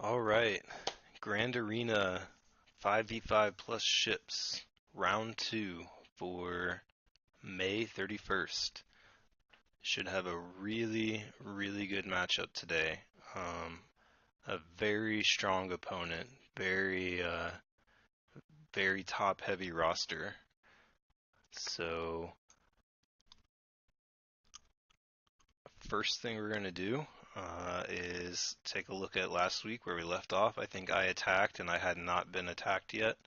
All right, Grand Arena 5v5 plus ships, round 2 for May 31st. Should have a really, really good matchup today. A very strong opponent, very top-heavy roster. So, first thing we're gonna do is take a look at last week where we left off. I think I attacked and I had not been attacked yet.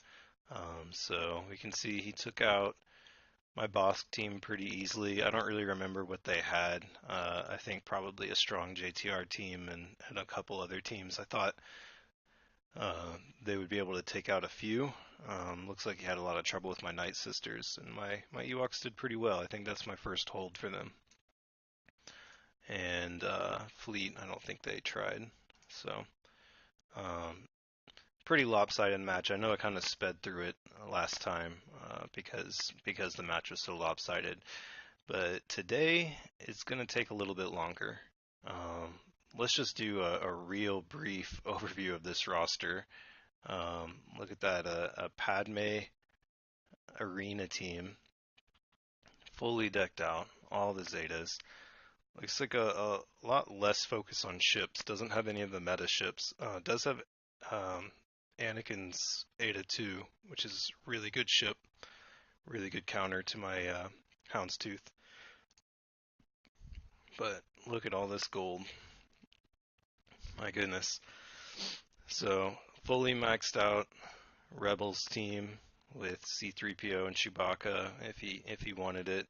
So we can see he took out my boss team pretty easily. I don't really remember what they had. I think probably a strong JTR team and a couple other teams. I thought they would be able to take out a few. Looks like he had a lot of trouble with my Night Sisters, and my Ewoks did pretty well. I think that's my first hold for them. And Fleet, I don't think they tried. So um, pretty lopsided match. I know I kind of sped through it last time because the match was so lopsided. But today it's going to take a little bit longer. Um, let's just do a real brief overview of this roster. Look at that, a Padme arena team, fully decked out, all the Zetas. Looks like a lot less focus on ships. Doesn't have any of the meta ships. Does have um, Anakin's Eta 2, which is really good ship, really good counter to my Houndstooth. But look at all this gold. My goodness. So fully maxed out Rebels team with C-3PO and Chewbacca if he wanted it.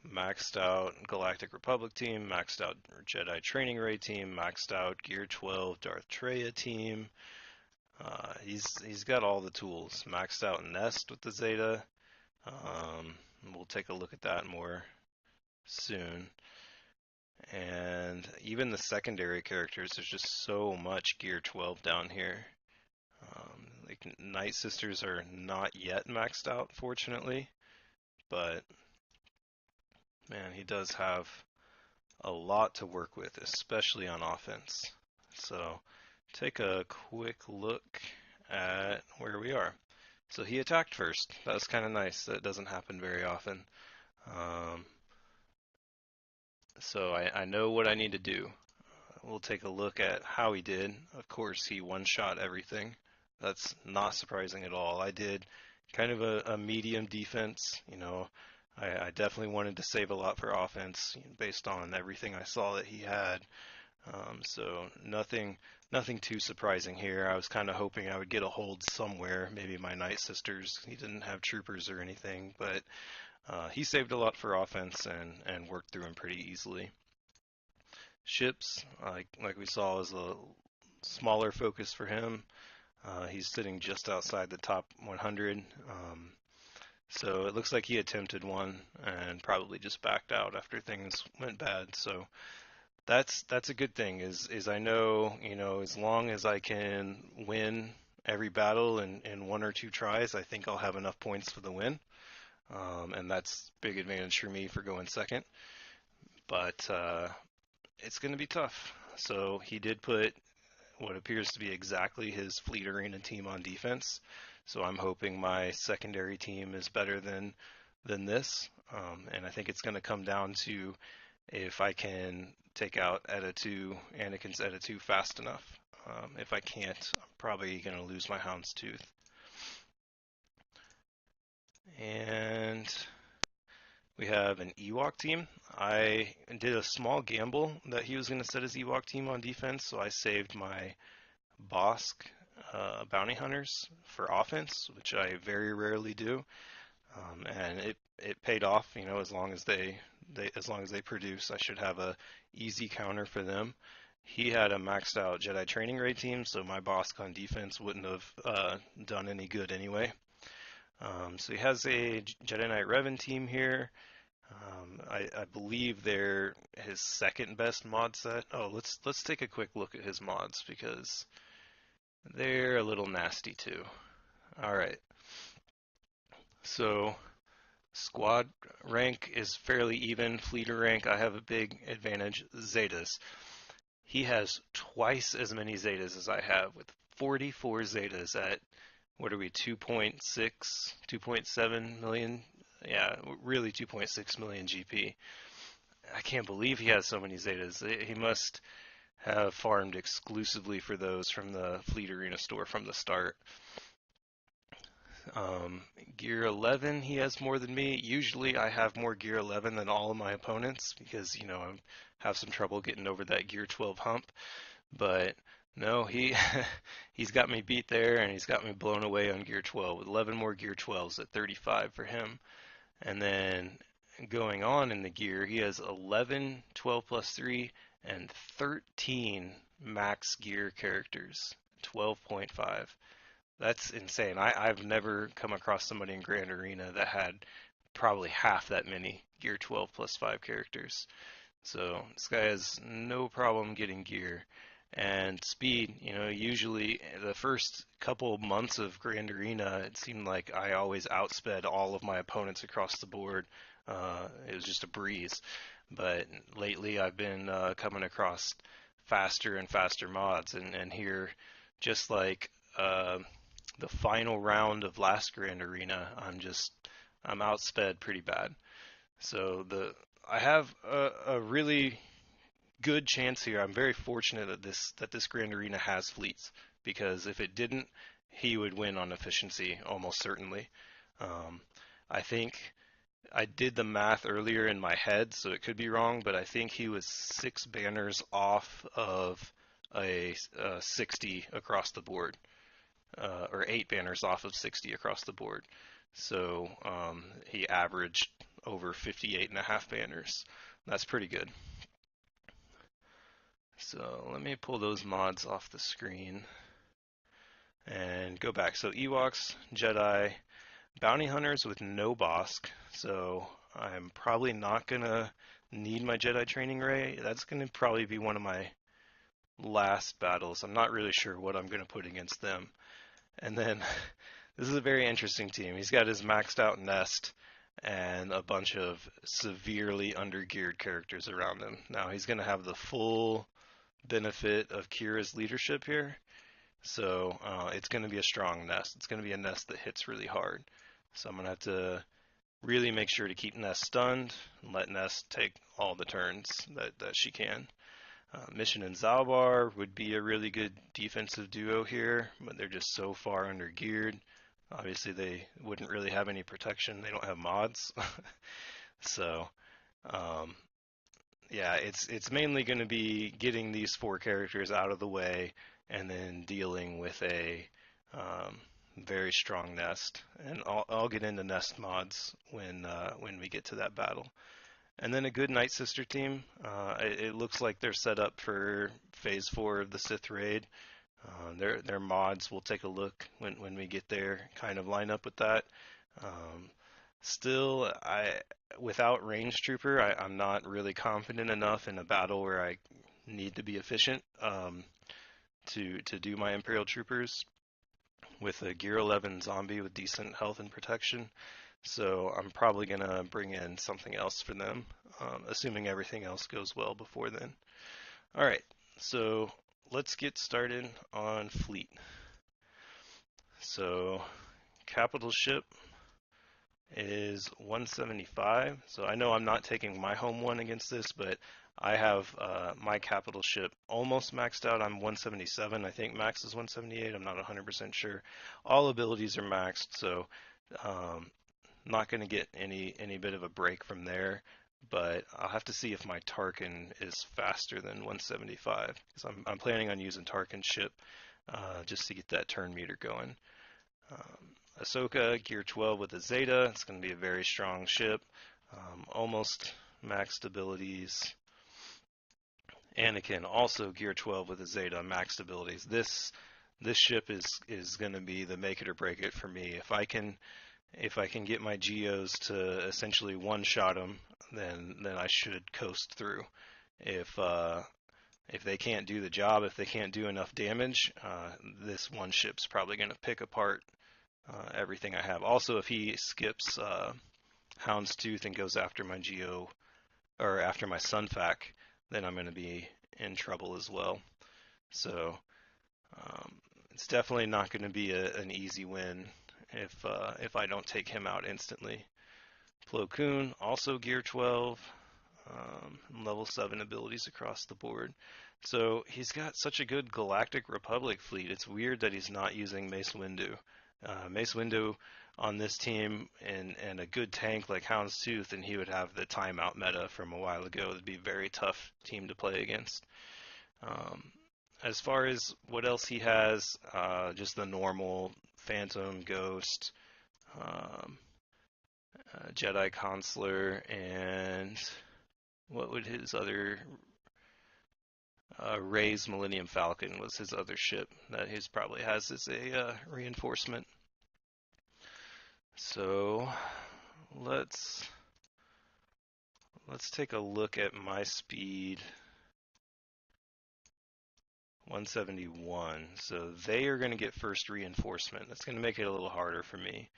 Maxed out Galactic Republic team, maxed out Jedi Training Ray team, maxed out Gear 12 Darth Traya team. He's got all the tools. Maxed out Nest with the Zeta. We'll take a look at that more soon. And even the secondary characters, there's just so much Gear 12 down here. Like Night Sisters are not yet maxed out, fortunately, but man, he does have a lot to work with, especially on offense. So take a quick look at where we are. So he attacked first. That was kind of nice. That doesn't happen very often. Um, so I know what I need to do. We'll take a look at how he did. Of course, he one-shot everything. That's not surprising at all. I did kind of a medium defense. I definitely wanted to save a lot for offense based on everything I saw that he had. So nothing too surprising here. I was kind of hoping I would get a hold somewhere, maybe my Night Sisters. He didn't have troopers or anything, but he saved a lot for offense and worked through him pretty easily. Ships, like we saw, is a smaller focus for him. He's sitting just outside the top 100. So it looks like he attempted one and probably just backed out after things went bad. So that's a good thing. Is I know as long as I can win every battle in one or two tries, I think I'll have enough points for the win. And that's big advantage for me for going second. But it's going to be tough. So he did put what appears to be exactly his Fleet Arena team on defense. So I'm hoping my secondary team is better than this. And I think it's going to come down to if I can take out Anakin's Eta 2 fast enough. If I can't, I'm probably going to lose my Houndstooth. And we have an Ewok team. I did a small gamble that he was going to set his Ewok team on defense, so I saved my Bosk bounty hunters for offense, which I very rarely do, and it paid off. As long as they produce, I should have a easy counter for them. He had a maxed out Jedi Training Ray team, so my Bosk on defense wouldn't have done any good anyway. So he has a Jedi Knight Revan team here. I believe they're his second best mod set. Oh, let's take a quick look at his mods because they're a little nasty too. All right. So squad rank is fairly even. Fleeter rank, I have a big advantage. Zetas. he has twice as many Zetas as I have, with 44 Zetas at, what are we, 2.6, 2.7 million? Yeah, really 2.6 million GP. I can't believe he has so many Zetas. He must have farmed exclusively for those from the Fleet Arena store from the start. Gear 11, he has more than me. Usually I have more Gear 11 than all of my opponents because, I have some trouble getting over that Gear 12 hump. But no, he's got me beat there, and he's got me blown away on Gear 12 with 11 more Gear 12s at 35 for him. And then going on in the gear, he has 11 12 plus 3 and 13 max gear characters, 12.5. That's insane. I've never come across somebody in Grand Arena that had probably half that many Gear 12 plus 5 characters. So this guy has no problem getting gear. And speed, usually the first couple months of Grand Arena, it seemed like I always outsped all of my opponents across the board. It was just a breeze. But lately I've been coming across faster and faster mods. And here, just like the final round of last Grand Arena, I'm outsped pretty bad. So I have a really good chance here. I'm very fortunate that this Grand Arena has fleets, because if it didn't, he would win on efficiency almost certainly. I think I did the math earlier in my head, so it could be wrong, but I think he was 6 banners off of a 60 across the board, or 8 banners off of 60 across the board. So he averaged over 58.5 banners. That's pretty good. So let me pull those mods off the screen and go back. So Ewoks, Jedi, Bounty Hunters with no Bosk. So I'm probably not going to need my Jedi Training Ray. That's going to probably be one of my last battles. I'm not really sure what I'm going to put against them. And then this is a very interesting team. He's got his maxed out Nest and a bunch of severely undergeared characters around him. Now he's going to have the full benefit of Kira's leadership here. So it's going to be a strong Nest. It's going to be a Nest that hits really hard. So I'm going to have to really make sure to keep Nest stunned and let Nest take all the turns that she can. Mission and Zalbar would be a really good defensive duo here, but they're just so far under geared. Obviously they wouldn't really have any protection. They don't have mods. So yeah, it's mainly going to be getting these 4 characters out of the way and then dealing with a very strong Nest. And I'll get into Nest mods when we get to that battle. And then a good Night Sister team. It looks like they're set up for Phase 4 of the Sith Raid. Their mods, we'll take a look when we get there, kind of line up with that. Still, without Range Trooper, I'm not really confident enough in a battle where I need to be efficient to do my Imperial Troopers with a Gear 11 zombie with decent health and protection. So I'm probably going to bring in something else for them, assuming everything else goes well before then. Alright, so let's get started on fleet. So capital ship is 175. So I know I'm not taking my home one against this, but I have my capital ship almost maxed out. I'm 177. I think max is 178. I'm not 100% sure. All abilities are maxed, so not going to get any bit of a break from there, but I'll have to see if my Tarkin is faster than 175, because I'm planning on using Tarkin's ship just to get that turn meter going. Ahsoka, Gear 12 with a Zeta. It's going to be a very strong ship. Almost maxed abilities. Anakin, also Gear 12 with a Zeta, maxed abilities. This ship is going to be the make it or break it for me. If I can get my Geos to essentially one-shot them, then I should coast through. If they can't do the job, if they can't do enough damage, this one ship's probably going to pick apart everything I have. Also, if he skips Houndstooth and goes after my Geo, or after my Sunfac, then I'm going to be in trouble as well. So um, it's definitely not going to be an easy win if I don't take him out instantly. Plo Koon, also gear 12, level 7 abilities across the board. So he's got such a good Galactic Republic fleet. It's weird that he's not using Mace Windu. Mace Windu on this team and a good tank like Houndstooth, and he would have the timeout meta from a while ago. It'd be a very tough team to play against. Um, as far as what else he has, just the normal Phantom, Ghost, um, Jedi Consular, and what would his other Ray's Millennium Falcon was his other ship that he probably has as a reinforcement. So let's take a look at my speed. 171. So they are going to get first reinforcement. That's going to make it a little harder for me.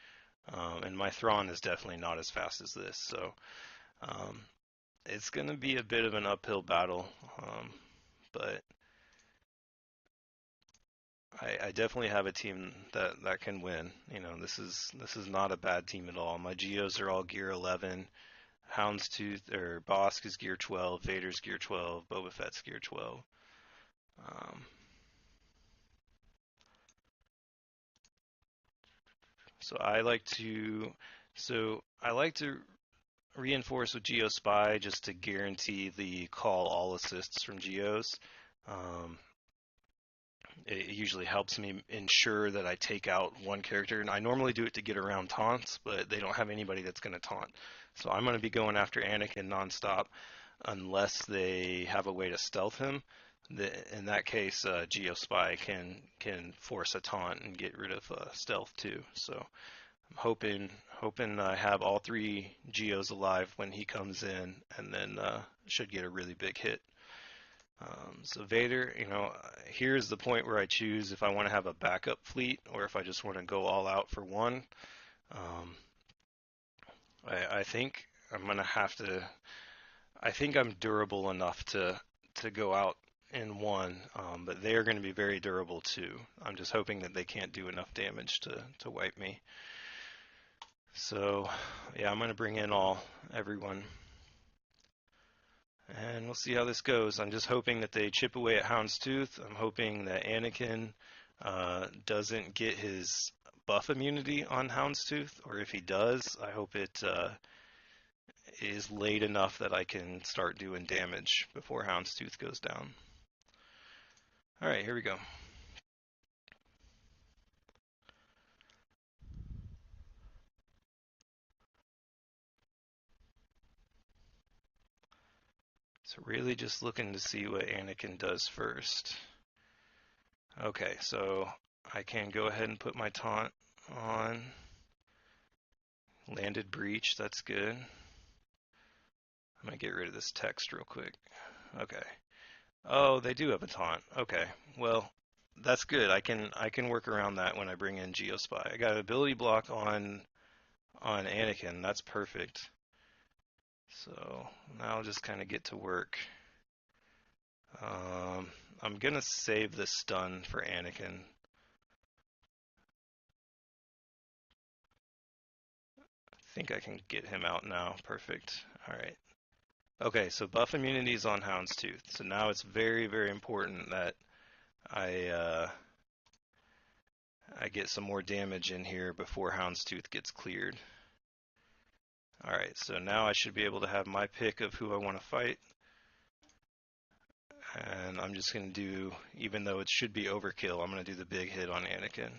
And my Thrawn is definitely not as fast as this. So um, it's going to be a bit of an uphill battle. But I definitely have a team that can win. You know, this is not a bad team at all. My Geos are all gear 11. Houndstooth or Bosk is gear 12. Vader's gear 12. Boba Fett's gear 12. So I like to reinforce with Geospy just to guarantee the call all assists from Geos. Um, it usually helps me ensure that I take out one character, and I normally do it to get around taunts, but they don't have anybody that's going to taunt. So I'm going to be going after Anakin nonstop unless they have a way to stealth him. In that case, Geospy can force a taunt and get rid of stealth too. So I'm hoping I have all three Geos alive when he comes in, and then should get a really big hit. So Vader, here's the point where I choose if I want to have a backup fleet or if I just want to go all out for one. Um, I think I'm gonna have to. I think I'm durable enough to go out in one, but they are going to be very durable too. I'm just hoping that they can't do enough damage to wipe me. So yeah, I'm going to bring in everyone. And we'll see how this goes. I'm just hoping that they chip away at Houndstooth. I'm hoping that Anakin doesn't get his buff immunity on Houndstooth, or if he does, I hope it is late enough that I can start doing damage before Houndstooth goes down. Alright, here we go. So really just looking to see what Anakin does first. Okay, so I can go ahead and put my taunt on. Landed breach, that's good. I'm gonna get rid of this text real quick. Okay. Oh, they do have a taunt. Okay. Well, that's good. I can work around that when I bring in Geospy. I got an ability block on Anakin. That's perfect. So now I'll just kind of get to work. I'm gonna save the stun for Anakin. I think I can get him out now. Perfect. All right. Okay, so buff immunity is on Houndstooth. So now it's very, very important that I get some more damage in here before Houndstooth gets cleared. Alright, so now I should be able to have my pick of who I want to fight. And I'm just going to do, even though it should be overkill, I'm going to do the big hit on Anakin.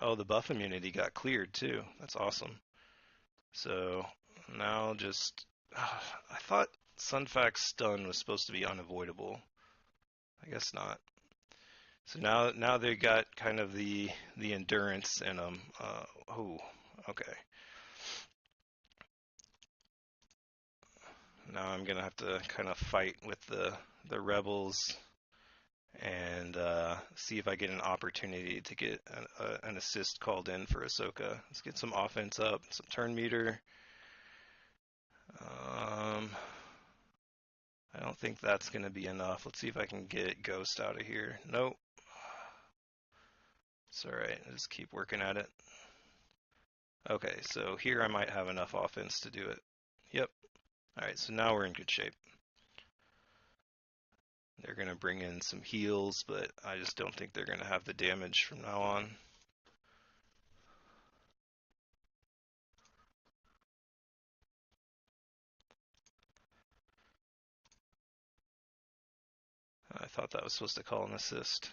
Oh, the buff immunity got cleared too. That's awesome. So now just, I thought Sunfac's stun was supposed to be unavoidable. I guess not. So now they got kind of the endurance in them. Oh, okay. Now I'm gonna have to kind of fight with the rebels and see if I get an opportunity to get an assist called in for Ahsoka. Let's get some offense up, some turn meter. I I don't think that's going to be enough. Let's see if I can get Ghost out of here. Nope. It's alright. I'll just keep working at it. Okay, so here I might have enough offense to do it. Yep. Alright, so now we're in good shape. They're going to bring in some heals, but I just don't think they're going to have the damage from now on. I thought that was supposed to call an assist.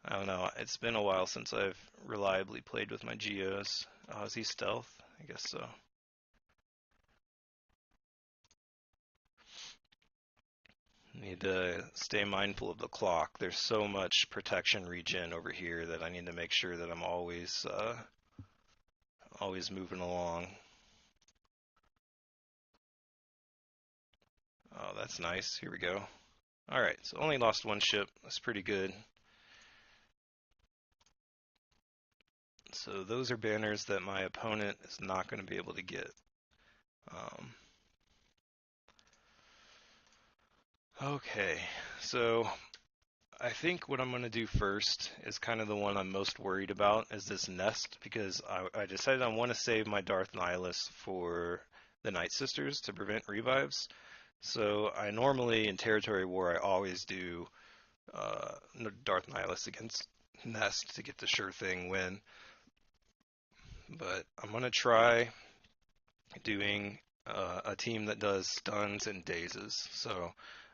I don't know. It's been a while since I've reliably played with my Geos. Oh, is he stealth? I guess so. Need to stay mindful of the clock. There's so much protection regen over here that I need to make sure that I'm always moving along. Oh, that's nice. Here we go. Alright, so only lost one ship. That's pretty good. So those are banners that my opponent is not going to be able to get. Okay, so I think what I'm going to do first is kind of the one I'm most worried about is this nest, because I decided I want to save my Darth Nihilus for the Night Sisters to prevent revives. So I normally, in Territory War, I always do Darth Nihilus against Nest to get the sure thing win. But I'm going to try doing a team that does stuns and dazes. So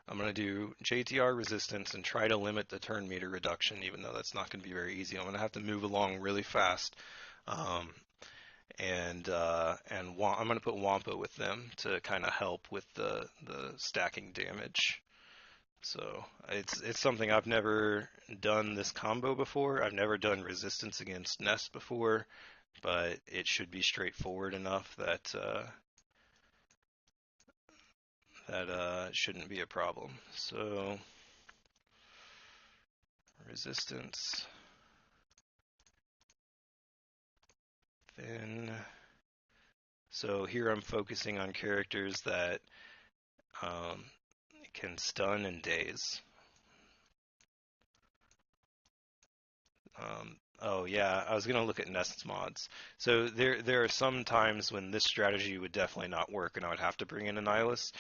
I'm going to do JTR resistance and try to limit the turn meter reduction, even though that's not going to be very easy. I'm going to have to move along really fast. And I'm going to put Wampa with them to kind of help with the stacking damage. So it's something I've never done this combo before. I've never done resistance against Nest before, but it should be straightforward enough that it shouldn't be a problem. So resistance, then so here I'm focusing on characters that can stun and daze. Oh yeah, I was gonna look at Nest's mods. So there are some times when this strategy would definitely not work, and I would have to bring in a Nihilus.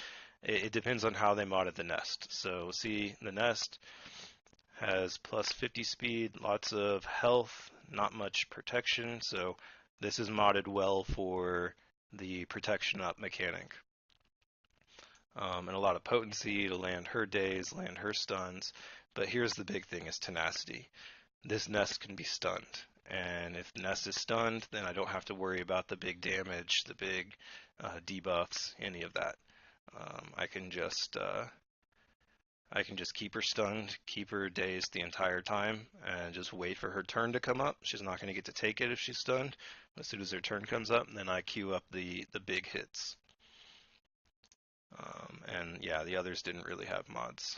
It depends on how they modded the Nest. So see, the Nest has plus 50 speed, lots of health, not much protection. So this is modded well for the protection up mechanic. And a lot of potency to land her daze, land her stuns. But here's the big thing: is tenacity. This Nest can be stunned, and if the Nest is stunned, then I don't have to worry about the big damage, the big debuffs, any of that. I can just keep her stunned, keep her dazed the entire time, and just wait for her turn to come up. She's not going to get to take it if she's stunned. As soon as her turn comes up, then I queue up the big hits. And yeah, the others didn't really have mods.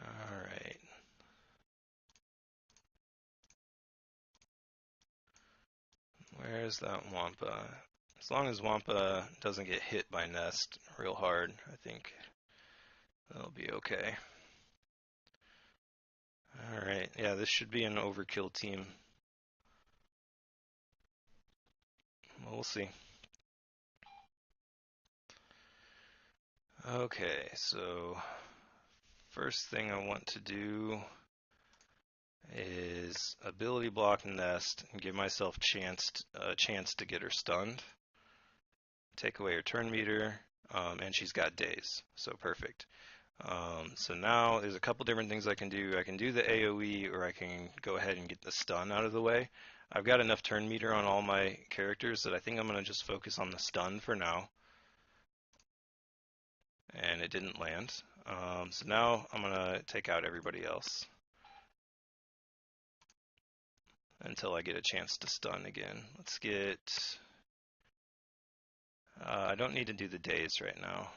Alright. Where's that Wampa? As long as Wampa doesn't get hit by Nest real hard, I think that'll be okay. Alright, yeah, this should be an overkill team. Well, we'll see. Okay, so first thing I want to do is ability block Nest and give myself a chance to get her stunned. Take away her turn meter, and she's got daze, so perfect. So now there's a couple different things I can do. I can do the AoE, or I can go ahead and get the stun out of the way. I've got enough turn meter on all my characters that I think I'm going to just focus on the stun for now. And it didn't land. So now I'm going to take out everybody else until I get a chance to stun again. Let's get... I don't need to do the daze right now.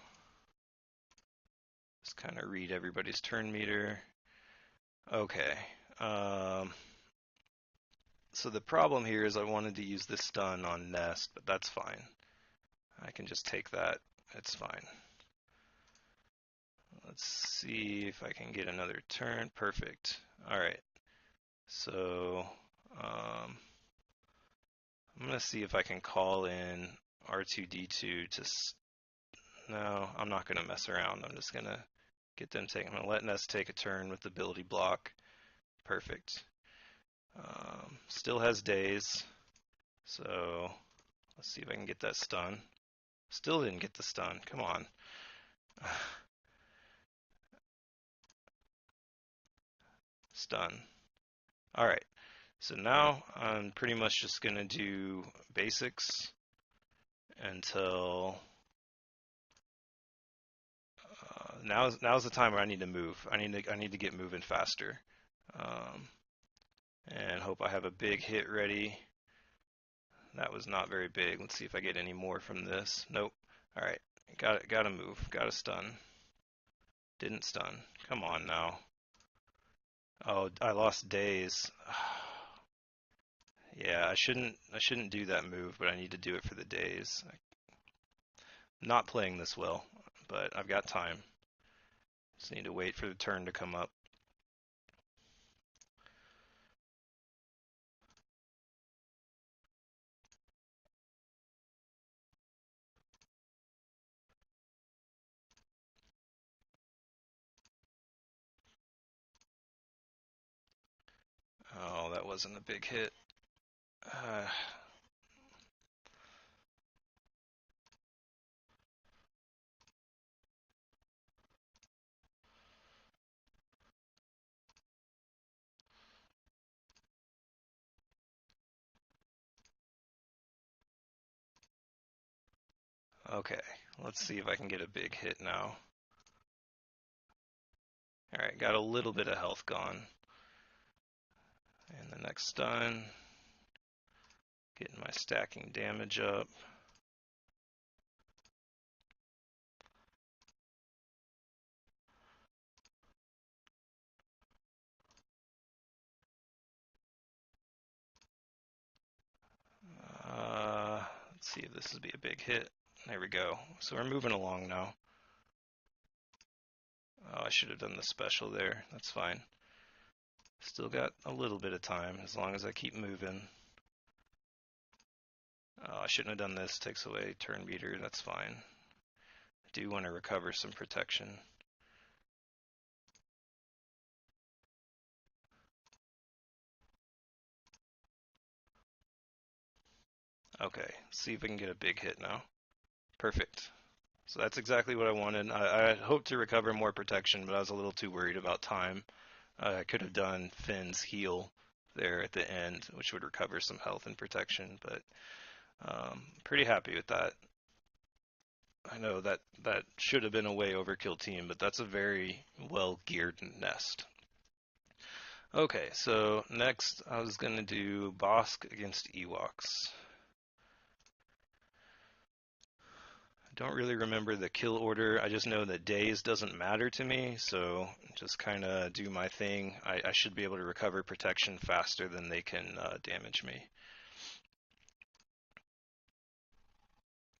Just kind of read everybody's turn meter. Okay. So the problem here is I wanted to use this stun on Nest, but that's fine. I can just take that. It's fine. Let's see if I can get another turn. Perfect. All right. So I'm going to see if I can call in R2D2 to... No, I'm not going to mess around. I'm just going to get them taken. I'm going to let Nest take a turn with the ability block. Perfect. Still has days. So let's see if I can get that stun. Still didn't get the stun. Come on. Stun. Alright. So now I'm pretty much just going to do basics until now's the time where I need to move. I need to get moving faster, and hope I have a big hit ready. That was not very big. Let's see if I get any more from this. Nope. All right, gotta move. Gotta stun. Didn't stun. Come on now. Oh, I lost days. Yeah, I shouldn't do that move, but I need to do it for the days. I'm not playing this well, but I've got time. Just need to wait for the turn to come up. Oh, that wasn't a big hit. Okay, let's see if I can get a big hit now. Alright, got a little bit of health gone. And the next stun. Getting my stacking damage up. Let's see if this will be a big hit. There we go. So we're moving along now. Oh, I should have done the special there. That's fine. Still got a little bit of time as long as I keep moving. Oh, I shouldn't have done this. Takes away turn meter. That's fine. I do want to recover some protection. Okay, see if I can get a big hit now. Perfect. So that's exactly what I wanted. I hoped to recover more protection, but I was a little too worried about time. I could have done Finn's heal there at the end, which would recover some health and protection, but pretty happy with that. I know that should have been a way overkill team, but that's a very well geared nest. Okay, so next I was going to do Bosk against Ewoks. I don't really remember the kill order. I just know that days doesn't matter to me, so just kind of do my thing. I should be able to recover protection faster than they can damage me.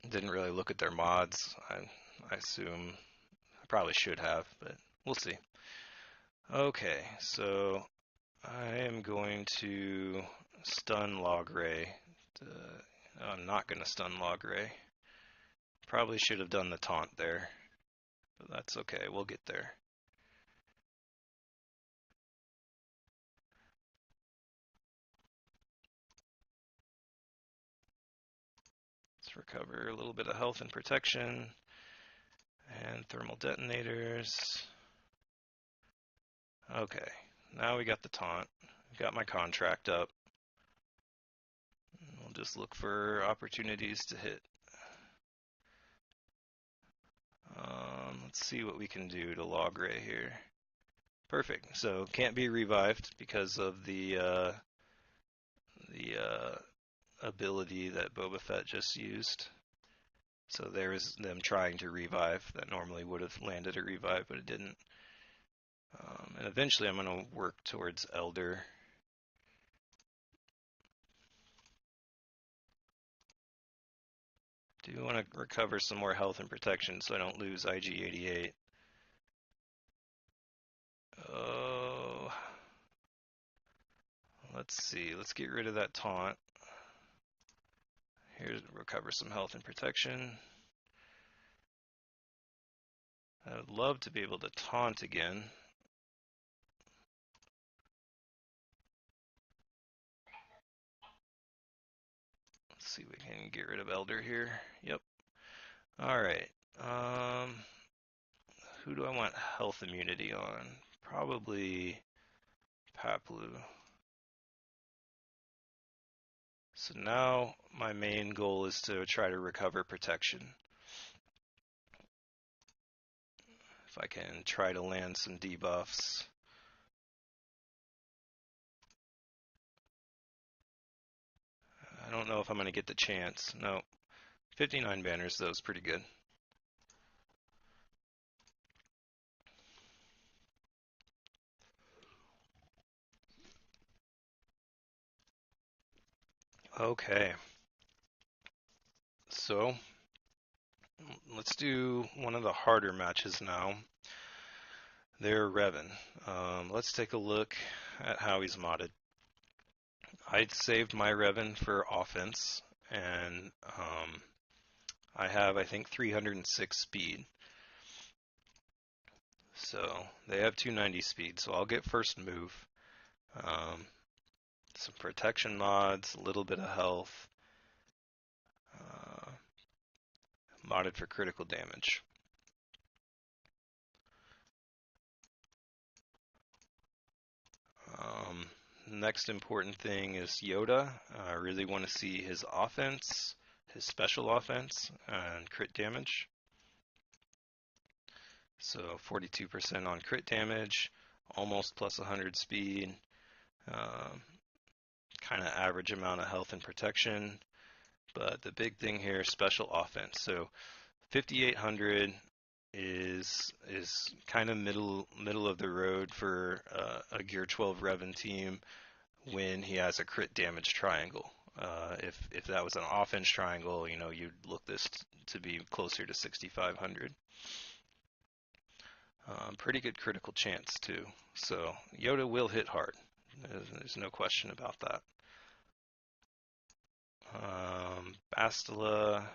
Didn't really look at their mods. I assume I probably should have, but we'll see. Okay, so I am going to stun Logray. I'm not going to stun Logray. Probably should have done the taunt there, but that's okay. We'll get there. Let's recover a little bit of health and protection. And thermal detonators. Okay, now we got the taunt. Got my contract up. We'll just look for opportunities to hit. Let's see what we can do to Logray here. Perfect. So can't be revived because of the ability that Boba Fett just used. So there is them trying to revive. That normally would have landed a revive, but it didn't. And eventually I'm going to work towards Elder. do want to recover some more health and protection so I don't lose IG-88. Oh, let's see. Let's get rid of that taunt. Here's recover some health and protection. I would love to be able to taunt again. Let's see if we can get rid of Elder here. Yep. Alright. Who do I want health immunity on? Probably Paplu. So now my main goal is to try to recover protection. If I can try to land some debuffs. I don't know if I'm going to get the chance. No. 59 banners, though, is pretty good. Okay. So, let's do one of the harder matches now. They're Revan. Let's take a look at how he's modded. I'd saved my Revan for offense, and I have, I think, 306 speed. So they have 290 speed, so I'll get first move. Some protection mods, a little bit of health, modded for critical damage. Next important thing is Yoda. I really want to see his offense, his special offense, and crit damage. So 42% on crit damage, almost plus 100 speed, kind of average amount of health and protection. But the big thing here is special offense. So 5800 is kind of middle of the road for a Gear 12 Revan team when he has a crit damage triangle. If that was an offense triangle, you know, you'd look this to be closer to 6500. Pretty good critical chance too. So Yoda will hit hard. There's no question about that. Bastila,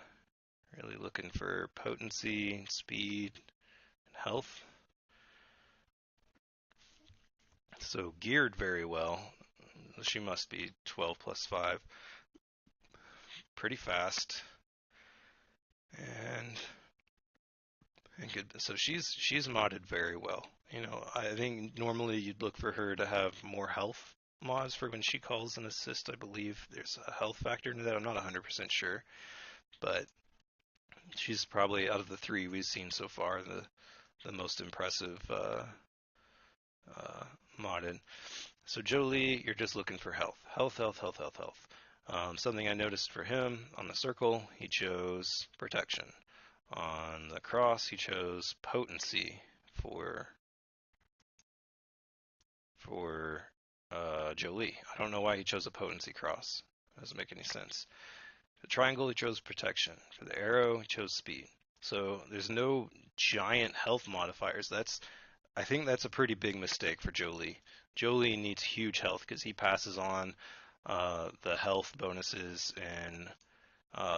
really looking for potency, speed, and health. So geared very well. She must be 12 plus 5. Pretty fast. And good. So she's modded very well. You know, I think normally you'd look for her to have more health mods for when she calls an assist. I believe there's a health factor into that. I'm not 100% sure, but she's probably, out of the three we've seen so far, the most impressive modded. So Jolie, you're just looking for health. Health. Something I noticed for him on the circle, he chose protection. On the cross, he chose potency for Jolie. I don't know why he chose a potency cross. It doesn't make any sense. The triangle, he chose protection. For the arrow, he chose speed. So there's no giant health modifiers. I think that's a pretty big mistake for Jolie. Jolie needs huge health because he passes on the health bonuses and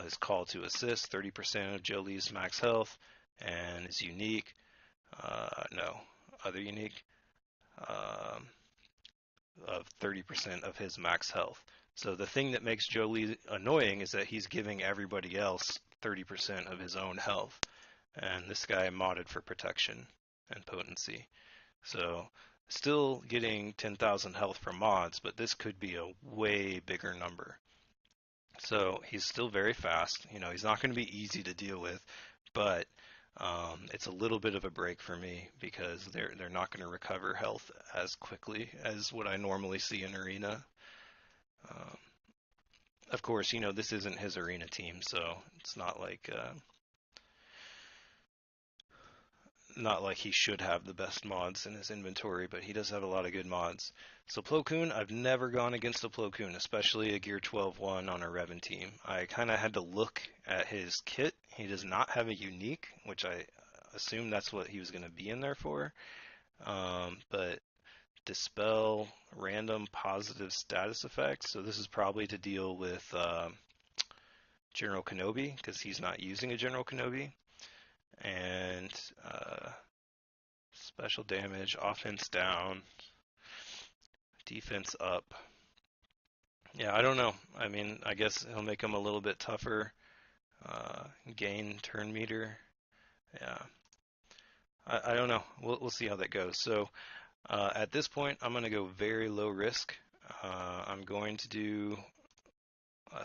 his call to assist, 30% of Jolie's max health, and his unique, other unique, of 30% of his max health. So the thing that makes Jolie annoying is that he's giving everybody else 30% of his own health, and this guy modded for protection and potency. So still getting 10,000 health from mods, but this could be a way bigger number. So he's still very fast. You know, he's not going to be easy to deal with, but it's a little bit of a break for me because they're not going to recover health as quickly as what I normally see in Arena. Of course, you know, this isn't his Arena team, so it's not like not like he should have the best mods in his inventory, but he does have a lot of good mods. So Plo Koon, I've never gone against a Plo Koon, especially a Gear 12-1 on a Revan team. I kind of had to look at his kit. He does not have a unique, which I assume that's what he was going to be in there for. But dispel random positive status effects. So this is probably to deal with General Kenobi, because he's not using a General Kenobi. And special damage, offense down, defense up. Yeah, I don't know. I mean, I guess he'll make him a little bit tougher. Gain turn meter. Yeah, I don't know. We'll see how that goes. So at this point, I'm going to go very low risk. I'm going to do.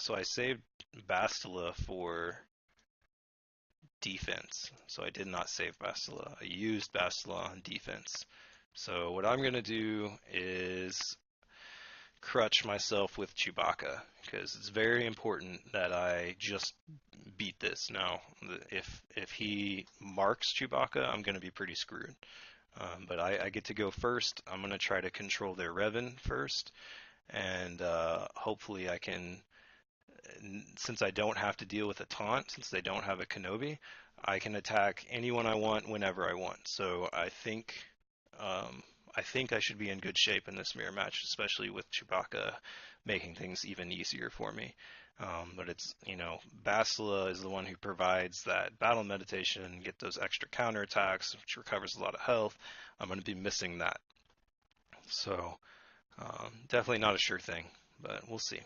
So I saved Bastila for defense. So I did not save Bastila. I used Bastila on defense. So what I'm going to do is crutch myself with Chewbacca, because it's very important that I just beat this. Now, if he marks Chewbacca, I'm going to be pretty screwed. But I get to go first. I'm going to try to control their Revan first, and hopefully I can, since I don't have to deal with a taunt, since they don't have a Kenobi, I can attack anyone I want whenever I want. So I think I should be in good shape in this mirror match, especially with Chewbacca making things even easier for me. But it's, Bastila is the one who provides that battle meditation, get those extra counterattacks, which recovers a lot of health. I'm going to be missing that. So definitely not a sure thing, but we'll see.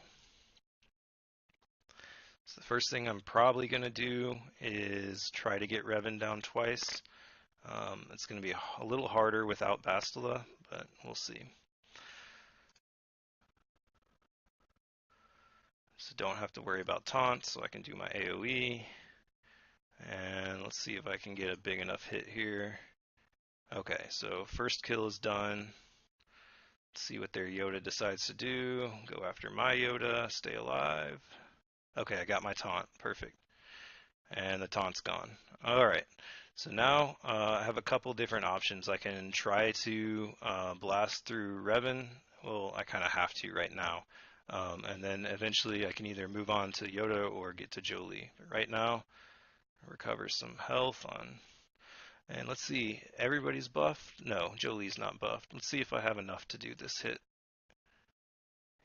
So the first thing I'm probably going to do is try to get Revan down twice. It's going to be a little harder without Bastila, but we'll see. So don't have to worry about taunts, so I can do my AoE. And let's see if I can get a big enough hit here. Okay, so first kill is done. Let's see what their Yoda decides to do. Go after my Yoda, stay alive. Okay, I got my taunt, perfect. And the taunt's gone. Alright, so now I have a couple different options. I can try to blast through Revan. Well, I kind of have to right now. And then eventually I can either move on to Yoda or get to Jolee. But right now, recover some health on. And let's see, everybody's buffed? No, Jolie's not buffed. Let's see if I have enough to do this hit.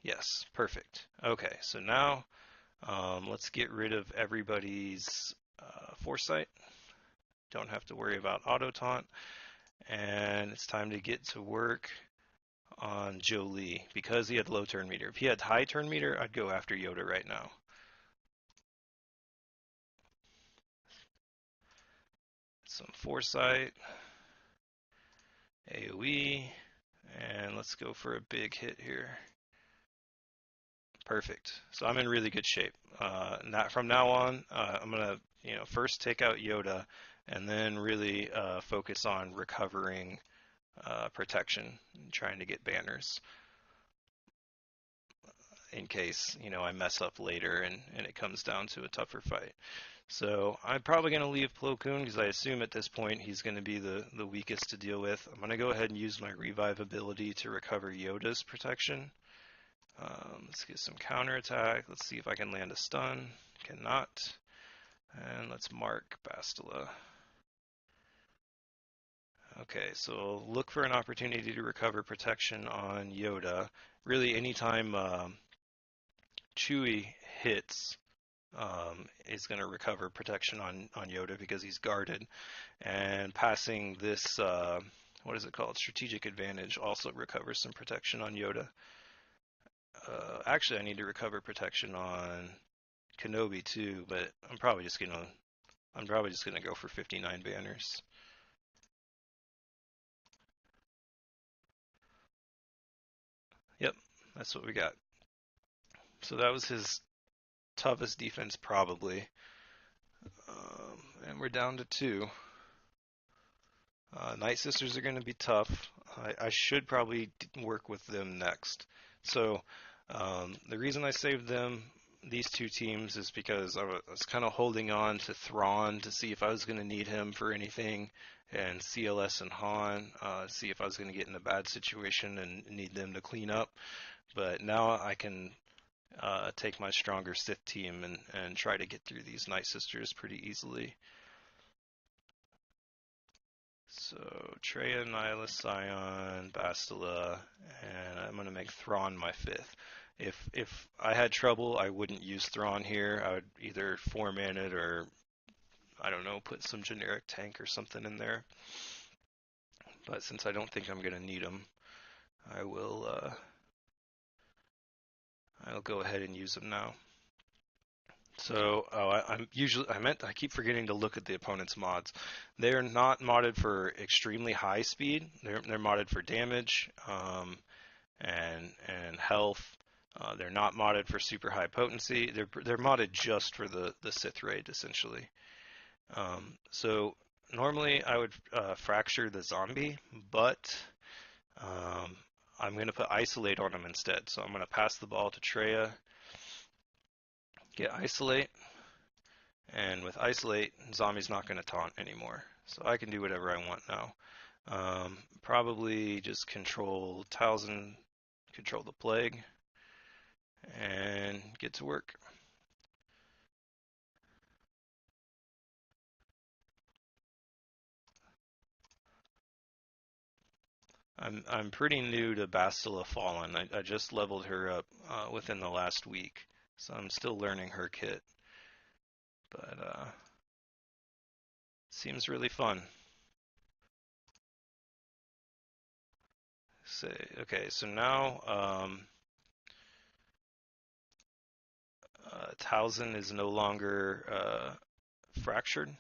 Yes, perfect. Okay, so now let's get rid of everybody's foresight. Don't have to worry about auto taunt. And it's time to get to work on Jolee because he had low turn meter. If he had high turn meter, I'd go after Yoda right now. Some foresight, AoE, and let's go for a big hit here. Perfect. So I'm in really good shape. From now on, I'm gonna first take out Yoda, and then really focus on recovering protection and trying to get banners in case I mess up later and it comes down to a tougher fight. So I'm probably going to leave Plo Koon because I assume at this point he's going to be the weakest to deal with. I'm going to go ahead and use my revive ability to recover Yoda's protection. Let's get some counterattack. Let's see if I can land a stun. Cannot. And let's mark Bastila. Okay, so look for an opportunity to recover protection on Yoda. Really, anytime Chewie hits, is going to recover protection on Yoda because he's guarded. And passing this, what is it called? Strategic advantage also recovers some protection on Yoda. Actually, I need to recover protection on Kenobi too, but I'm probably just gonna go for 59 banners. Yep, that's what we got. So that was his toughest defense probably. And we're down to 2. Night Sisters are going to be tough. I should probably work with them next. So the reason I saved them these two teams is because I was kind of holding on to Thrawn to see if I was going to need him for anything, and CLS and Han, see if I was going to get in a bad situation and need them to clean up. But now I can take my stronger Sith team and try to get through these Night Sisters pretty easily. So Traya, Nyla, Scion, Bastila, and I'm going to make Thrawn my fifth. If I had trouble, I wouldn't use Thrawn here. I would either four-man it or, I don't know, put some generic tank or something in there. But since I don't think I'm going to need him, I will I'll go ahead and use him now. So, I keep forgetting to look at the opponent's mods. They're not modded for extremely high speed. They're modded for damage, and health. They're not modded for super high potency. They're modded just for the Sith raid, essentially. So normally I would fracture the zombie, but I'm going to put isolate on him instead. So I'm going to pass the ball to Traya, get isolate, and with isolate, zombie's not going to taunt anymore. So I can do whatever I want now. Probably just control Talzin, control the plague, and get to work. I'm pretty new to Bastila Fallen. I just leveled her up within the last week, so I'm still learning her kit. But seems really fun. Okay, so now Talzin is no longer fractured,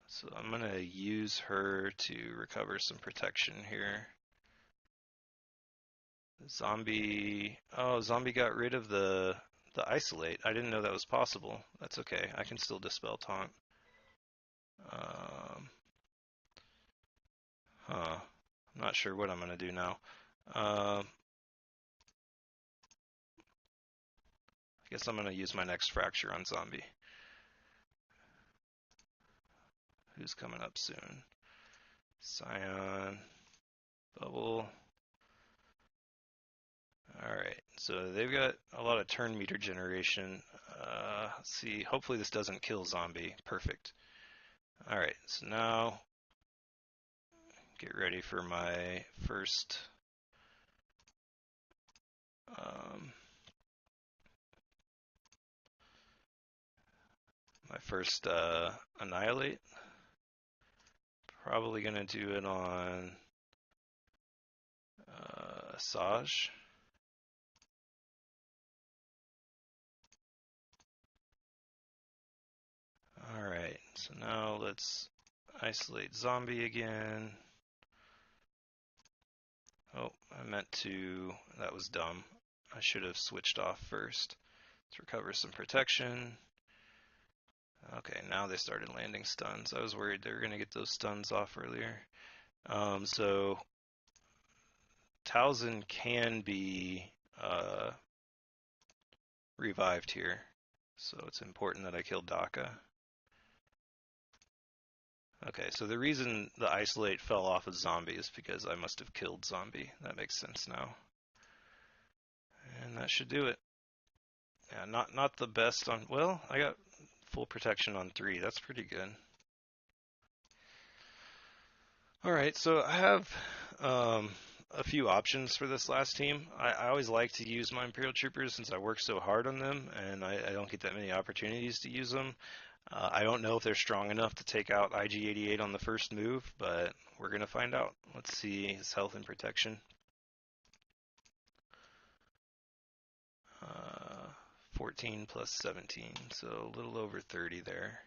so I'm gonna use her to recover some protection here. Zombie, oh, zombie got rid of the isolate. I didn't know that was possible. That's okay. I can still dispel taunt. Huh. I'm not sure what I'm gonna do now. I guess I'm gonna use my next fracture on zombie. Who's coming up soon? Scion, bubble. Alright, so they've got a lot of turn meter generation. Let's see, hopefully this doesn't kill zombie. Perfect. Alright, so now get ready for my first annihilate. Probably gonna do it on Saj. Alright, so now let's isolate zombie again. Oh, that was dumb. I should have switched off first. Let's recover some protection. Okay, now they started landing stuns. I was worried they were going to get those stuns off earlier. So Talzin can be revived here. So it's important that I kill Daka. Okay, so the reason the isolate fell off of zombie is because I must have killed zombie. That makes sense now. And that should do it. Yeah, not the best on, well, I got full protection on 3. That's pretty good. Alright, so I have a few options for this last team. I always like to use my Imperial Troopers since I work so hard on them, and I don't get that many opportunities to use them. I don't know if they're strong enough to take out IG-88 on the first move, but we're going to find out. Let's see his health and protection. 14 plus 17, so a little over 30 there.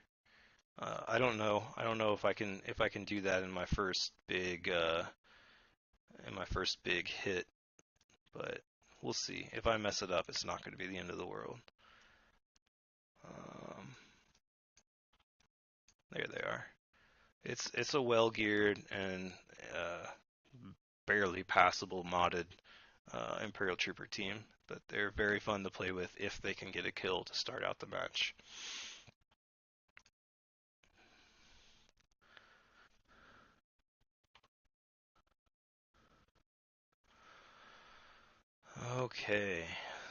I don't know. I don't know if I can do that in my first big hit, but we'll see. If I mess it up, it's not going to be the end of the world. There they are. It's a well geared and barely passable modded Imperial Trooper team, but they're very fun to play with if they can get a kill to start out the match. Okay,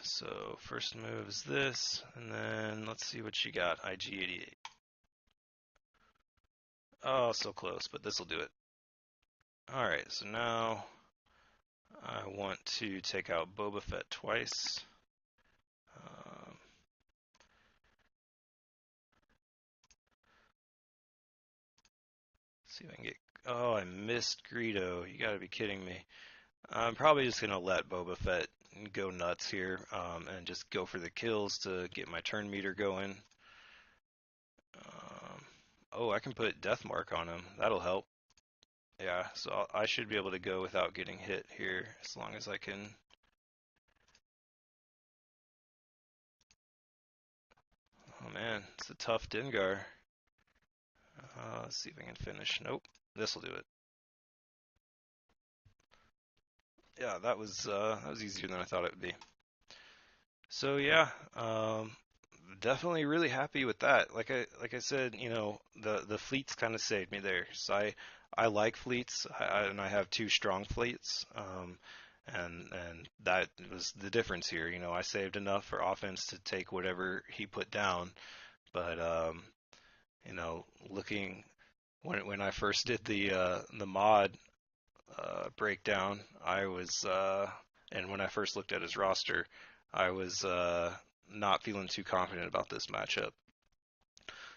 so first move is this, and then let's see what you got. IG-88. Oh, so close, but this will do it. Alright, so now I want to take out Boba Fett twice. See if I can get. Oh, I missed Greedo. You gotta be kidding me. I'm probably just gonna let Boba Fett go nuts here, and just go for the kills to get my turn meter going. Oh, I can put Death Mark on him. That'll help. Yeah, so I should be able to go without getting hit here, as long as I can. Oh man, it's a tough Dengar. Let's see if I can finish. Nope, this will do it. Yeah, that was easier than I thought it would be. So yeah, definitely really happy with that. Like I said, the fleets kind of saved me there. So I like fleets, and I have two strong fleets, and that was the difference here. I saved enough for offense to take whatever he put down, but looking when I first did the mod breakdown, and when I first looked at his roster, I was not feeling too confident about this matchup.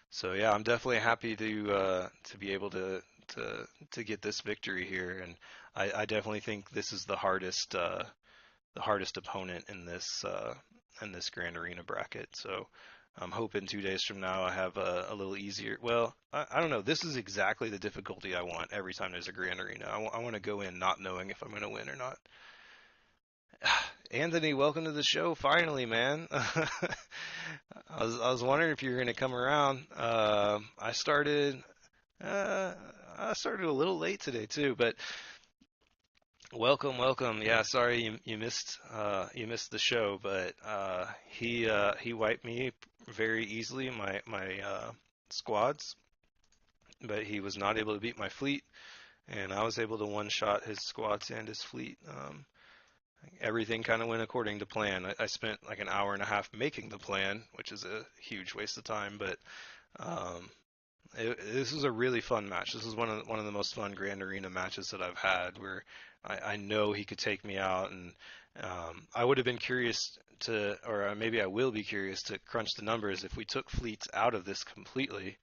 So yeah, I'm definitely happy to be able to get this victory here, and I definitely think this is the hardest opponent in this Grand Arena bracket. So I'm hoping 2 days from now I have a little easier. Well, I don't know. This is exactly the difficulty I want every time there's a Grand Arena. I want to go in not knowing if I'm going to win or not. Anthony, welcome to the show. Finally, man. I was wondering if you were going to come around. Uh, I started a little late today too, but welcome, welcome. Yeah, sorry you missed the show, but he wiped me very easily my squads, but he was not able to beat my fleet, and I was able to one shot his squads and his fleet. Everything kind of went according to plan. I spent like an hour and a half making the plan, which is a huge waste of time, but um, this was a really fun match. This is one of the most fun Grand Arena matches that I've had, where I know he could take me out, and I would have been curious to, or maybe I will be curious to crunch the numbers if we took fleets out of this completely.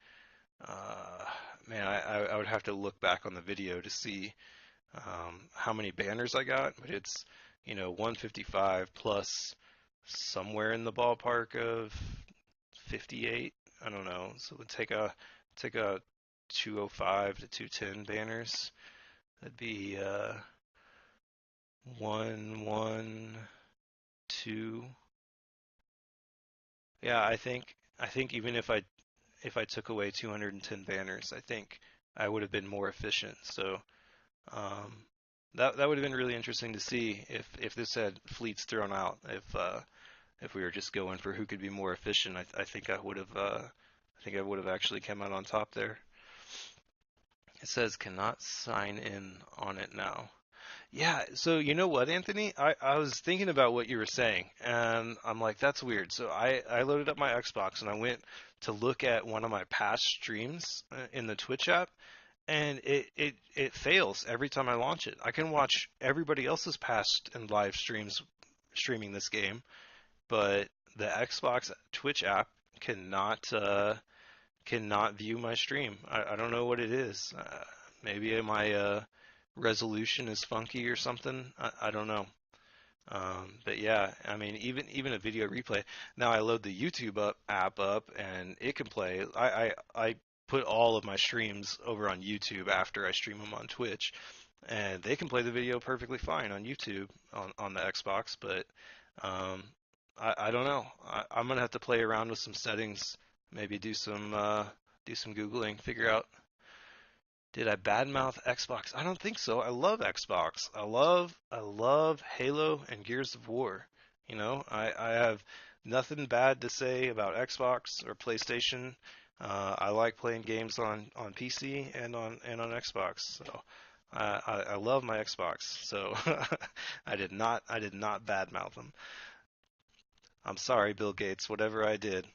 Uh, Man, I would have to look back on the video to see how many banners I got, but it's 155 plus somewhere in the ballpark of 58. I don't know. So we'll take a 205 to 210 banners. That'd be 112. Yeah, I think even if I took away 210 banners, I think I would have been more efficient. So um, that would have been really interesting to see if this had fleets thrown out. If we were just going for who could be more efficient, I think I would have actually come out on top there. It says cannot sign in on it now. Yeah, so you know what, Anthony? I was thinking about what you were saying, and I'm like, that's weird. So I loaded up my Xbox and I went to look at one of my past streams in the Twitch app, and it fails every time I launch it. I can watch everybody else's past and live streams streaming this game, but the Xbox Twitch app cannot view my stream. I don't know what it is. Maybe my resolution is funky or something. I don't know. But yeah, I mean, even a video replay. Now I load the YouTube app up and it can play. I put all of my streams over on YouTube after I stream them on Twitch, and they can play the video perfectly fine on YouTube on the Xbox. But um, I don't know. I'm gonna have to play around with some settings. Maybe do some googling, figure out Did I badmouth Xbox? I don't think so. I love Xbox. I love Halo and Gears of War. You know, I have nothing bad to say about Xbox or PlayStation. I like playing games on PC and on Xbox. So I love my Xbox. So I did not badmouth them. I'm sorry, Bill Gates. Whatever I did.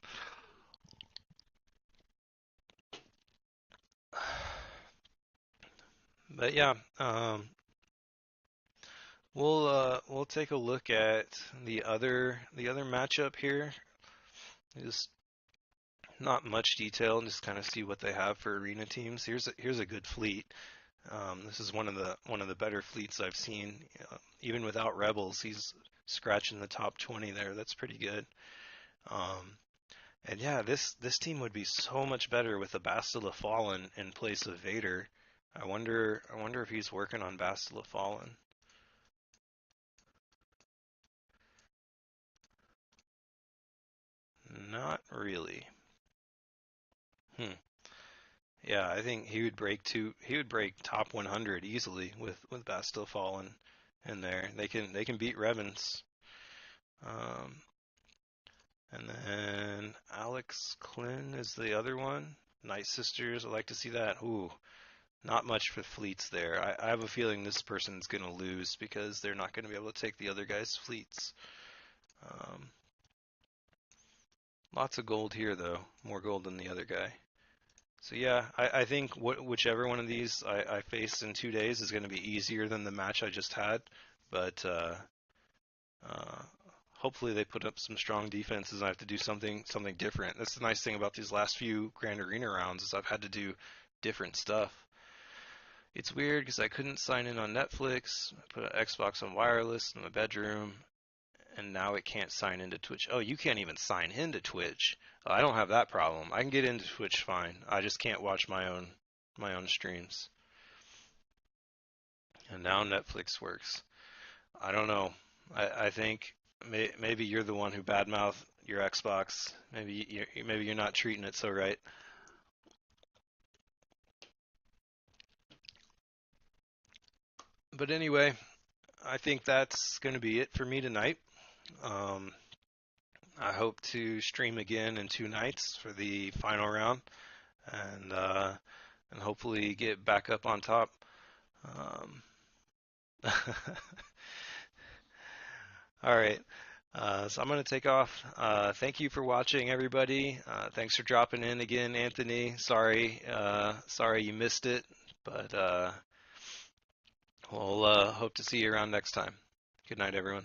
But yeah, we'll take a look at the other matchup here. Just not much detail, and just kind of see what they have for arena teams. Here's a good fleet. This is one of the better fleets I've seen. Even without rebels, he's scratching the top 20 there. That's pretty good. Um, and yeah, this team would be so much better with the Bastila Fallen in place of Vader. I wonder if he's working on Bastila Fallen. Not really. Hmm. Yeah, I think he would break top 100 easily with Bastille Fallen in there. They can beat Revens. Um, and then Alex Klin is the other one. Night Sisters, I like to see that. Ooh, not much for fleets there. I have a feeling this person's gonna lose because they're not gonna be able to take the other guy's fleets. Um, Lots of gold here though, more gold than the other guy. So yeah, I think whichever one of these I face in 2 days is going to be easier than the match I just had, but uh, hopefully they put up some strong defenses and I have to do something different. That's the nice thing about these last few Grand Arena rounds is I've had to do different stuff. It's weird because I couldn't sign in on Netflix. I put an Xbox on wireless in my bedroom, and now it can't sign into Twitch. Oh, you can't even sign into Twitch. I don't have that problem. I can get into Twitch fine. I just can't watch my own streams. And now Netflix works. I don't know. I think maybe you're the one who badmouthed your Xbox. Maybe you're not treating it so right. But anyway, I think that's going to be it for me tonight. Um, I hope to stream again in 2 nights for the final round, and hopefully get back up on top. Um, all right. So I'm going to take off. Thank you for watching, everybody. Thanks for dropping in again, Anthony. Sorry you missed it, but we'll hope to see you around next time. Good night, everyone.